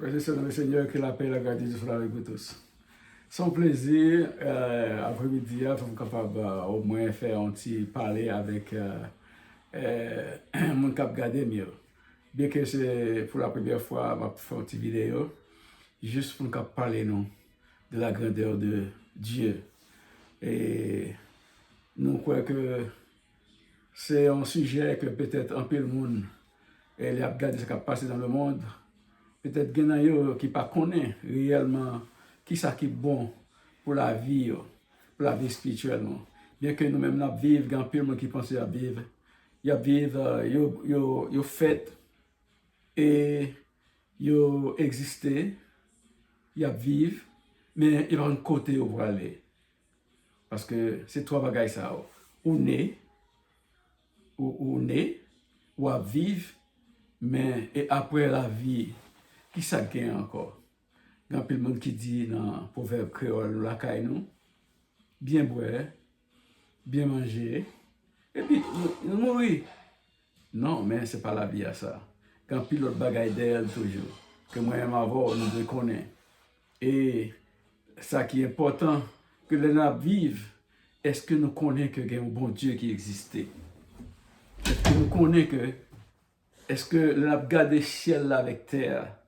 Frères et sœurs dans le Seigneur, que la paix et la grâce de Dieu soient avec vous tous. Son plaisir, après-midi, nous sommes capables au moins faire un petit parler avec mon cap garder mieux. Bien que c'est pour la première fois, je vais faire une petite vidéo, juste pour nous parler non, de la grandeur de Dieu. Et nous croyons que c'est un sujet que peut-être un peu le monde a regardé ce qui a passé dans le monde. Peut-être qu'il y en a qui ne connaissent pas réellement qui ça qui est bon pour la vie spirituelle. Bien que nous-mêmes nous vivons, il y a peu de monde qui pense à vivre. Il y a vivre, il y a fait et il y a existé, il y a vivre, mais il y a un côté où vous aller. Parce que c'est trois bagages ça. Ou né, ou à vivre, mais et après la vie, qui ça gagne encore? Il y a plein de monde qui dit dans le proverbe créole, la caille nous, bien boire, bien manger, et puis nous mourir. Non, mais ce n'est pas la vie à ça. Quand il y a l'autre bagaille d'elle toujours, que moi-même avant, nous devons connaître. Et ça qui est important, que les gens vivent, est-ce que nous connaissons qu'il y a un bon Dieu qui existait? Est-ce que nous connaissons que, est-ce que nous avons gardé le ciel là avec terre?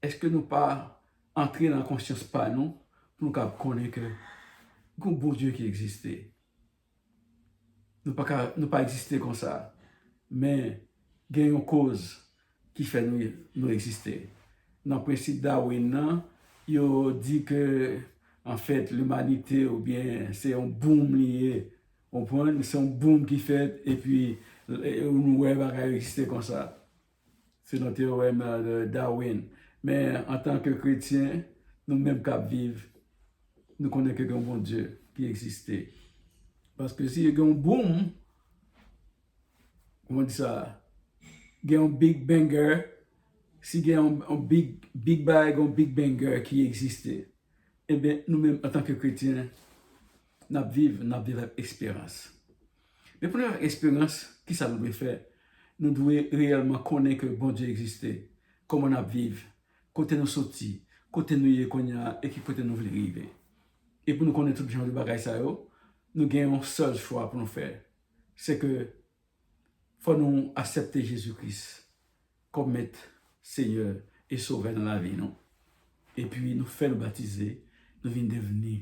Est-ce que nous pas entrer dans la conscience par nous, pour nous connaître que il y a un bon Dieu qui existait? Nous pas exister comme ça, mais il y a une cause qui fait nous exister. Dans le principe Darwin, il dit que en fait l'humanité ou bien c'est un boom lié, c'est un boom qui fait et puis nous va exister comme ça. C'est notre théorème de Darwin. Mais en tant que chrétiens, nous-mêmes qui vivons, nous connaissons que un bon Dieu qui existait. Parce que s'il y a un boom, comment on dit ça? Il y a un big banger, s'il y a un big bang, un big banger qui existait, eh bien, nous-mêmes, en tant que chrétiens, nous vivons l'expérience. Mais pour notre expérience, qui ça nous doit faire? Nous devons réellement connaître que bon Dieu existait, comment nous vivons, côté nous sortis, côté nous y et qui côté nous voulons arriver. Et pour nous connaître tout le genre de bagages, nous avons un seul choix pour nous faire. C'est que faut nous accepter Jésus-Christ comme maître, Seigneur et Sauveur dans la vie, non? Et puis nous faire nous baptiser, nous venons devenir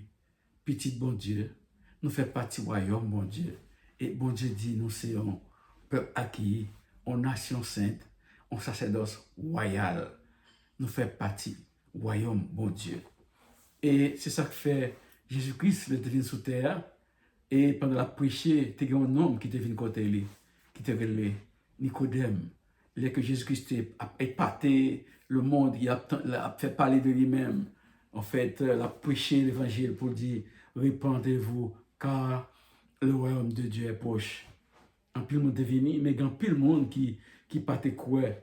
petit bon Dieu, nous faire partie du royaume bon Dieu. Et bon Dieu dit, nous sommes peuple acquis, une nation sainte, un sacerdoce royal. Nous faire partie du royaume bon Dieu. Et c'est ça que fait Jésus-Christ, le devine sous terre. Et pendant la prêcher, il y a un homme qui devine côté lui, qui te relève, Nicodème. Il est que Jésus-Christ a épaté le monde, il a fait parler de lui-même. En fait, il a prêché l'évangile pour dire, répandez-vous, car le royaume de Dieu est proche. En plus, le monde est venu, mais il y a plus de monde qui pas te croire.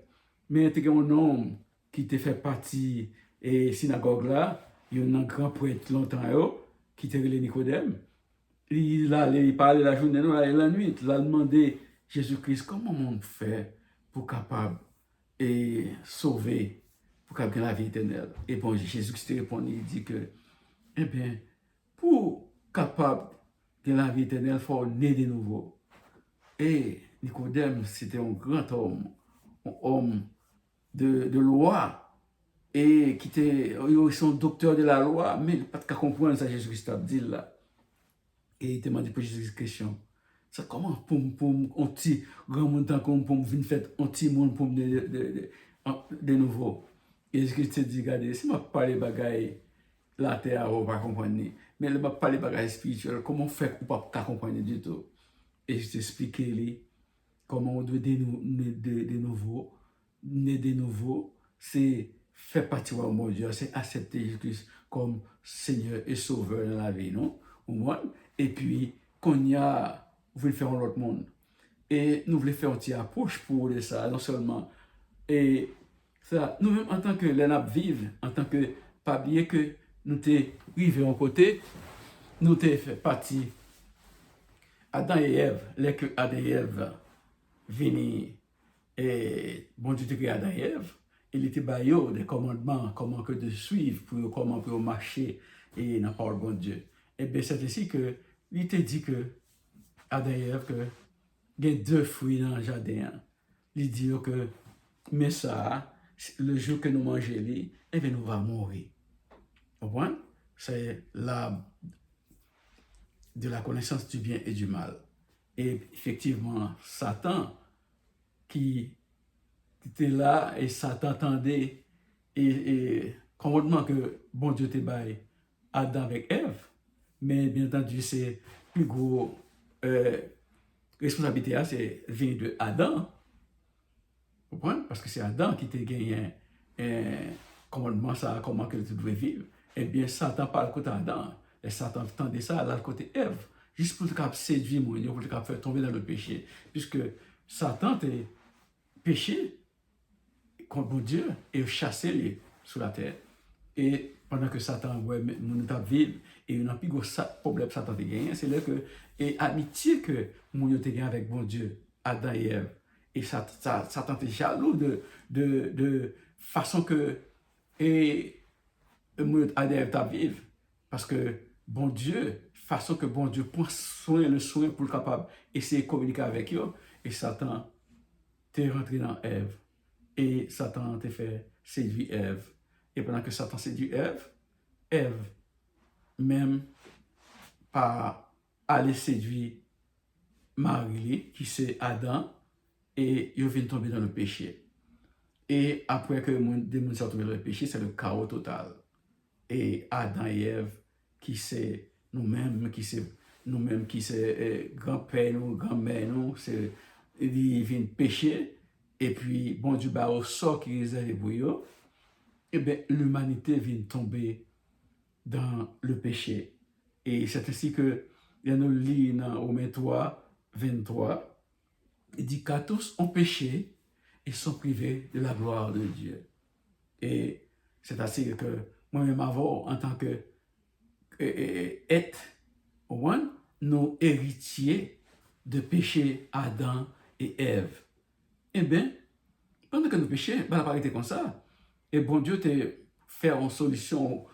Mais il y a un homme qui te fait partie de la synagogue là, il y a un grand prêtre longtemps qui te relève Nicodème. Il parlait la journée, la nuit, il a demandé Jésus-Christ comment on fait pour capable et sauver, pour capable la vie éternelle. Et bon, Jésus-Christ répond, il dit que, eh bien, pour capable de la vie éternelle, il faut naître de nouveau. Et Nicodème, c'était un grand homme, un homme de loi, et qui était son docteur de la loi, mais il n'a pas de comprendre ça, Jésus-Christ a dit là. Et il demande pour Jésus une question. Ça comment pour un petit grand monde comme pour venir faire un petit monde pour de nouveau. Et Jésus-Christ dit, regardez, si je parle de bagaille la terre, on va comprendre. Mais je parle de bagaille spirituelle, comment faire pour pas comprendre du tout. Et je t'explique comment on doit naître de nouveau, c'est faire partie de mon Dieu, c'est accepter Jésus-Christ comme Seigneur et Sauveur dans la vie, non? Et puis, qu'on y a, vous voulez faire un autre monde. Et nous voulons faire une petite approche pour ça, non seulement. Et ça, nous-mêmes, en tant que l'ENAP vive, en tant que, pas bien que nous t'es arrivés en côté, nous t'es fait partie. Adam et Ève, les que Adam et Ève viennent, et bon Dieu te crée Adam et Ève, il était baillot des commandements, comment que de suivre, pour, comment pour marcher et dans la parole de bon Dieu. Et bien, c'est ainsi que, il te dit que, Adam et Ève, que, il y a deux fruits dans le jardin. Il dit que, mais ça, le jour que nous mangeons, eh bien, nous va mourir. Vous comprenez? C'est l'arbre de la connaissance du bien et du mal. Et effectivement, Satan, qui était là, et Satan attendait, et commandement que bon Dieu te baille Adam avec Ève, mais bien entendu, c'est plus gros responsabilité, c'est vient de Adam, vous comprenez? Parce que c'est Adam qui t'a gagné un commandement, ça, comment que tu devais vivre. Eh bien, Satan parle côté Adam, et Satan tendait ça à l'autre côté Ève, juste pour te séduire, pour te faire tomber dans le péché, puisque Satan t'a péché contre mon Dieu et chasser les sur la terre. Et pendant que Satan, ouais, mon état vivre, et il n'a plus gros problème Satan a gagné, c'est là que, et amitié que mon Dieu a gagné avec mon Dieu, Adam et Ève. Et Satan est jaloux de façon que, et mon Adam et Ève t'a vivre. Parce que bon Dieu, façon que bon Dieu prend le soin pour le capable essayer de communiquer avec eux, et Satan t'est rentré dans Ève. Et Satan t'a fait séduire Ève. Et pendant que Satan séduit Ève, Ève, même pas aller séduire Marie, qui c'est Adam, et il vient tomber dans le péché. Et après que des gens sont tombés dans le péché, c'est le chaos total. Et Adam et Ève, qui c'est nous-mêmes, qui c'est grand-père, nous, grand-mère, nous, c'est, ils viennent pécher, et puis, bon Dieu, bah, au sort qui réserve pour eux, eh bien, l'humanité vient tomber dans le péché. Et c'est ainsi que, il y a nous lit dans Romains 3, 23, il dit qu'à tous ont péché et sont privés de la gloire de Dieu. Et c'est ainsi que moi-même avant, en tant que être, nos héritiers de péché Adam et Ève. Eh bien, pendant que nous péchons, la parité comme ça, et bon Dieu te fait une solution,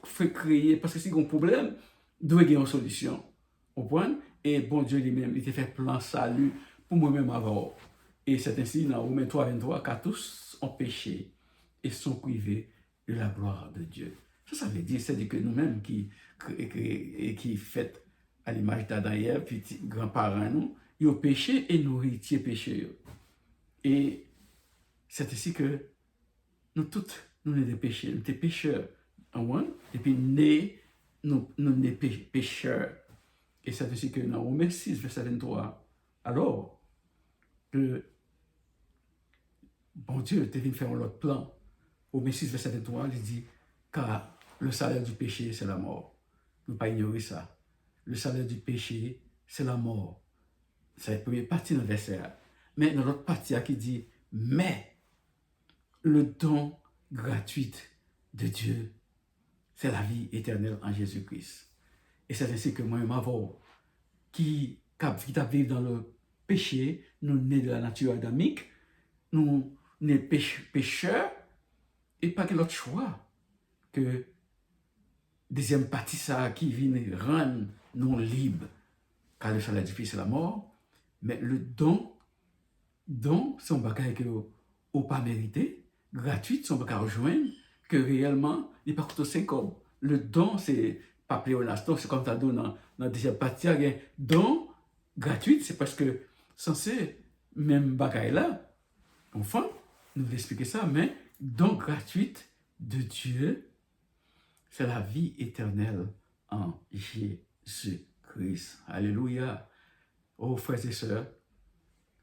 fait créer, parce que si il y a un problème, doit y avoir une solution. Au point, et bon Dieu lui-même, il te fait plan salut pour moi-même avant. Et c'est ainsi, dans Romains 3, 23, car tous ont péché et sont privés de la gloire de Dieu. Ça veut dire, c'est que nous-mêmes qui fait à l'image d'Adam et Ève, puis grands-parents nous, ils ont péché et nous héritiers péchés. Et c'est ainsi que nous toutes, nous sommes des pécheurs, nous sommes des pécheurs, et puis nous sommes des pécheurs. Et c'est ainsi que dans Romains 6, verset 23, alors que bon Dieu te vient faire un autre plan. Romains 6, verset 23, il dit, car le salaire du péché, c'est la mort. Ne pas ignorer ça. Le salaire du péché, c'est la mort. C'est la première partie de verset. Mais dans l'autre partie qui dit, mais le don gratuit de Dieu, c'est la vie éternelle en Jésus-Christ. Et c'est ainsi que moi, avant, qui vivre dans le péché, nous nés de la nature adamique, nous nés pécheurs, et pas que l'autre choix que deuxième partie ça qui vient rendre nous libres, car le salaire du péché c'est la mort, mais le don c'est un bagage que ou pas mérité, gratuit, son bagage rejoindre, que réellement, il pas coûté 5 hommes. Le don, c'est pas pléonaston, c'est comme tu as dit dans la deuxième partie, un don gratuit, c'est parce que censé, même bagage là, enfin, nous expliquer ça, mais don gratuit de Dieu, c'est la vie éternelle en Jésus-Christ. Alléluia. Oh, frères et sœurs,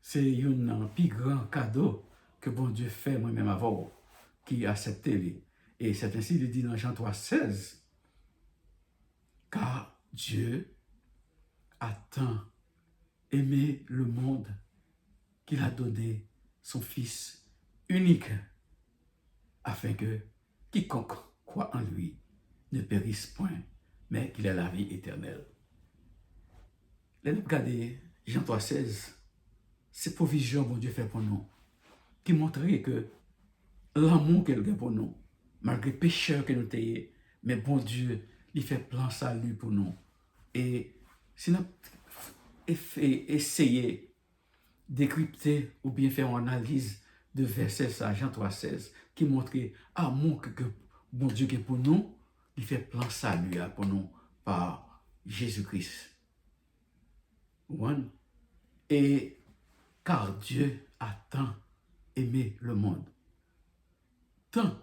c'est un plus grand cadeau que bon Dieu fait moi-même avant, qui a accepté. Et c'est ainsi qu'il dit dans Jean 3, 16, car Dieu a tant aimé le monde qu'il a donné son Fils unique, afin que quiconque croit en lui ne périsse point, mais qu'il ait la vie éternelle. Regardez Jean 3, 16, c'est provision que bon Dieu fait pour nous, qui montrait que l'amour qu'elle a pour nous, malgré le pécheur que nous sommes, mais bon Dieu, il fait plein salut pour nous. Et si nous essayons de décrypter ou bien faire une analyse de verset ça, Jean 3,16, qui montre l'amour que bon Dieu est pour nous, il fait plein salut pour nous par Jésus-Christ. One. Et car Dieu a tant aimé le monde. Tant.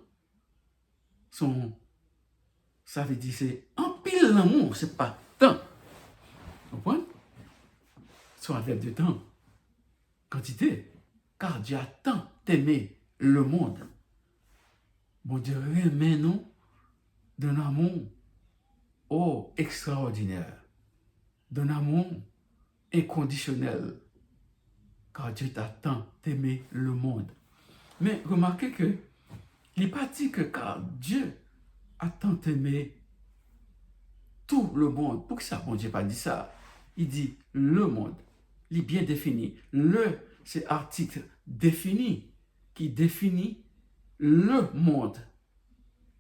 Ça veut dire c'est en pile l'amour, c'est pas tant. Vous comprenez? C'est un verbe de temps. Quantité. Car Dieu a tant aimé le monde. Bon Dieu remet nous d'un amour extraordinaire, d'un amour inconditionnel. Car Dieu a tant aimé le monde. Mais remarquez que il n'est pas dit que car Dieu a tant aimé tout le monde. Pourquoi ça, bon Dieu n'a pas dit ça? Il dit le monde. Il est bien défini. Le, c'est article défini qui définit le monde.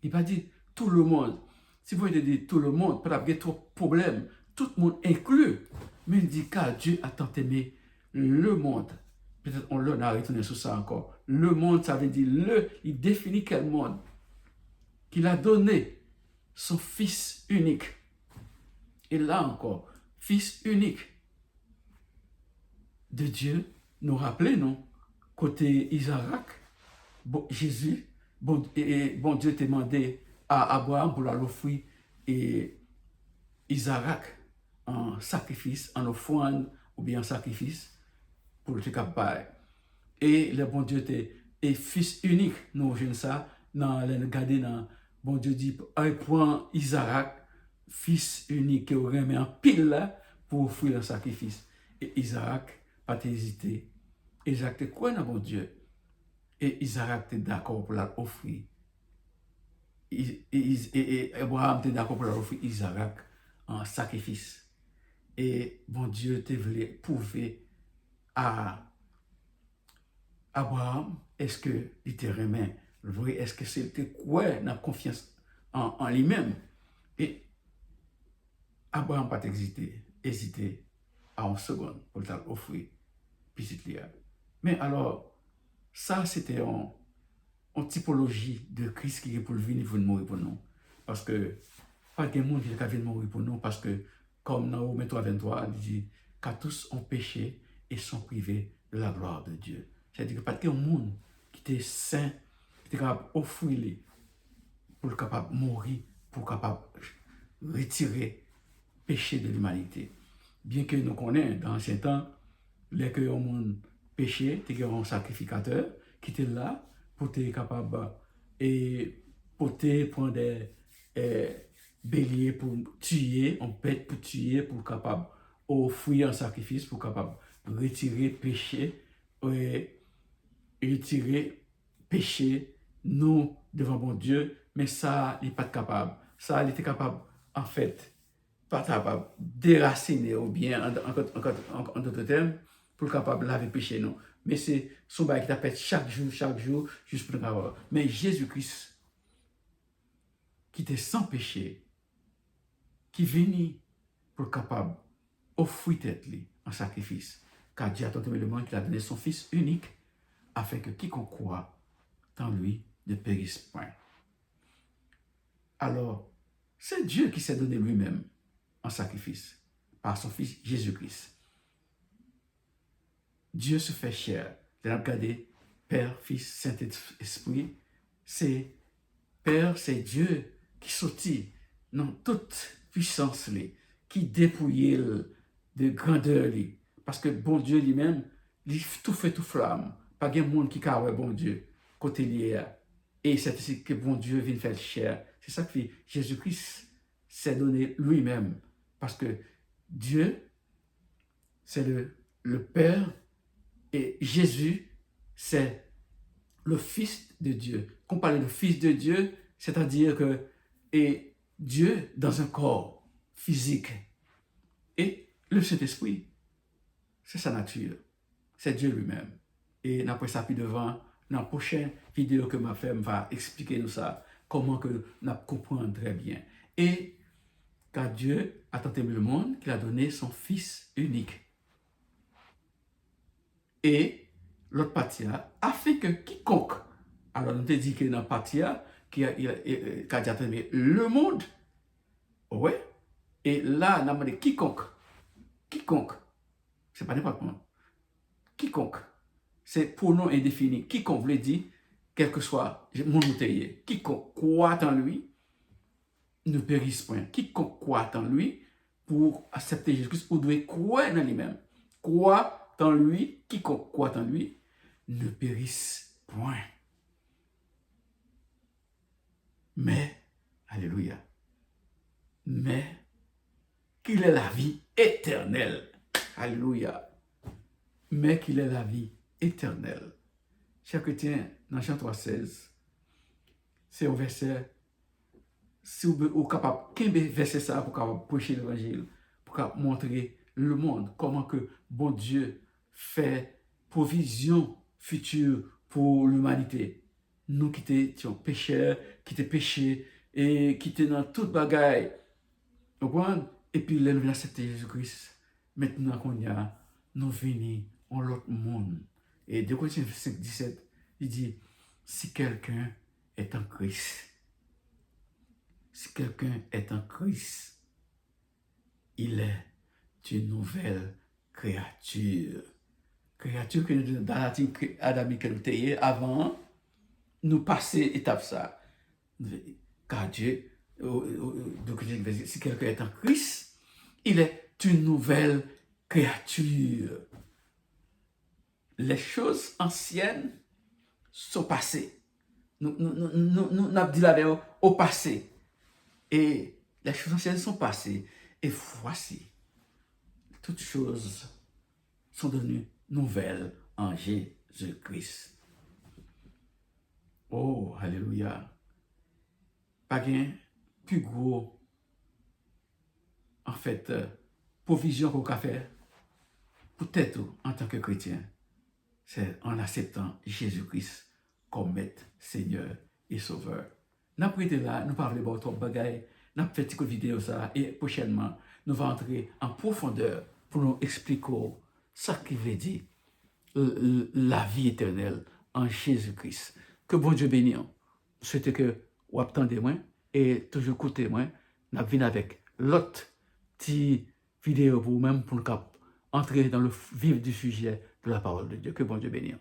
Il n'a pas dit tout le monde. Si vous voulez dire tout le monde, peut-être qu'il y a trop de problèmes. Tout le monde inclus. Mais il dit car Dieu a tant aimé le monde. Peut-être on l'a retourné sur ça encore. Le monde, ça veut dire il définit quel monde? Qu'il a donné son Fils unique. Et là encore, Fils unique de Dieu, nous rappelez, non? Côté Isaac, Jésus, bon Dieu t'a demandé à Abraham pour l'offrir et Isaac en sacrifice, en offrande ou bien en sacrifice pour le capable. Et le bon Dieu était fils unique, nous jouons ça, dans le garder dans bon Dieu dit, prends Isaac, fils unique, qui aurait mis en pile là pour offrir le sacrifice. Et Isaac pas hésité. Isaac te croit dans bon Dieu. Et Isaac était d'accord pour l'offrir. Et Abraham était d'accord pour l'offrir Isaac en sacrifice. Et bon Dieu te voulait prouver à Abraham, est-ce qu'il était remet vrai, est-ce que c'était quoi dans confiance en lui-même? Et Abraham n'a pas hésité à une seconde pour l'offrir petite Léa. Mais alors, ça c'était en typologie de Christ qui est pour venir mourir pour nous. Parce que pas de monde qui est venir mourir pour nous, parce que comme dans Romains 3,23, il dit qu'à tous ont péché et sont privés de la gloire de Dieu. C'est-à-dire que pas de monde qui était saint, qui était capable d'offrir pour capable mourir, pour capable retirer le péché de l'humanité. Bien que nous connaissons dans l'ancien temps, les que le monde péché, il y a un sacrificateur qui était là pour être capable et pour prendre des béliers pour tuer, on bête pour tuer, pour capable offrir un sacrifice, pour capable retirer péché et retirer péché nous devant bon Dieu, mais ça il n'est pas capable. Ça il était capable en fait pas capable déraciner ou bien en d'autres termes pour capable laver péché non. Mais c'est son bail qui t'a fait chaque jour juste pour avoir. Mais Jésus-Christ qui était sans péché, qui venait pour capable offrir tête en sacrifice, car Dieu a tant aimé le monde qu'il a donné son Fils unique afin que quiconque croit en lui ne périsse point. Alors, c'est Dieu qui s'est donné lui-même en sacrifice par son Fils Jésus-Christ. Dieu se fait chair. Regardez, Père, Fils, Saint-Esprit, c'est Père, c'est Dieu qui sortit dans toute puissance, qui dépouillait de grandeur. Parce que bon Dieu lui-même, il tout fait tout flamme. Pas de monde qui a bon Dieu côté lié. Et c'est ainsi que bon Dieu vient faire chair. C'est ça que Jésus-Christ s'est donné lui-même. Parce que Dieu, c'est le Père et Jésus, c'est le Fils de Dieu. Quand on parle de Fils de Dieu, c'est-à-dire que et Dieu dans un corps physique. Et le Saint-Esprit, c'est sa nature. C'est Dieu lui-même. Et après ça, puis devant, dans la prochaine vidéo que m'a fait, va expliquer nous ça, comment que nous comprenons très bien. Et car Dieu a tant aimé le monde qu'il a donné son Fils unique. Et l'autre partie afin que quiconque, alors on te dit que dans la partie qui a aimé le monde, ouais, et là, on a demandé quiconque, c'est pas n'importe quoi, quiconque, c'est pronom indéfini, quiconque veut dire, quel que soit mon bouteiller, quiconque croit en lui, ne périsse point. Quiconque croit en lui, pour accepter Jésus-Christ, ou doit croire en lui-même. Croit en lui, quiconque croit en lui, ne périsse point. Mais, alléluia, mais qu'il ait la vie éternelle. Alléluia. Mais qu'il ait la vie éternelle. Chers chrétiens, dans Jean 3,16, c'est un verset, si vous êtes capable, qu'un verset ça pour capable prêcher l'évangile, pour capable montrer le monde, comment que bon Dieu fait provision future pour l'humanité. Nous qui étions pécheurs, qui étaient péchés, et qui étaient dans toute bagaille. Et puis, là, nous accepter Jésus-Christ. Maintenant qu'on y a, nous venons en l'autre monde. Et 2 Corinthiens 5, 17, il dit, si quelqu'un est en Christ, si quelqu'un est en Christ, il est une nouvelle créature. Créature que nous, dans la team adamique que nous étions avant, nous passer étape ça. Car Dieu, si quelqu'un est en Christ, il est une nouvelle créature. Les choses anciennes sont passées. Nous avons dit la au passé. Et les choses anciennes sont passées. Et voici, toutes choses sont devenues nouvelles en Jésus-Christ. Oh, alléluia. Pas gain plus gros, en fait, provision qu'on a fait pour tête en tant que chrétien, c'est en acceptant Jésus-Christ comme maître, Seigneur et Sauveur. Nous avons été là, nous parlons de votre bagaille, nous avons fait une vidéo ça, et prochainement, nous allons entrer en profondeur pour nous expliquer ce qui veut dire la vie éternelle en Jésus-Christ. Que bon Dieu bénisse. Je souhaite que vous attendez moi et toujours écoutez moi. Nous venons avec l'autre petite vidéo pour vous-même pour nous entrer dans le vif du sujet de la parole de Dieu. Que bon Dieu bénisse.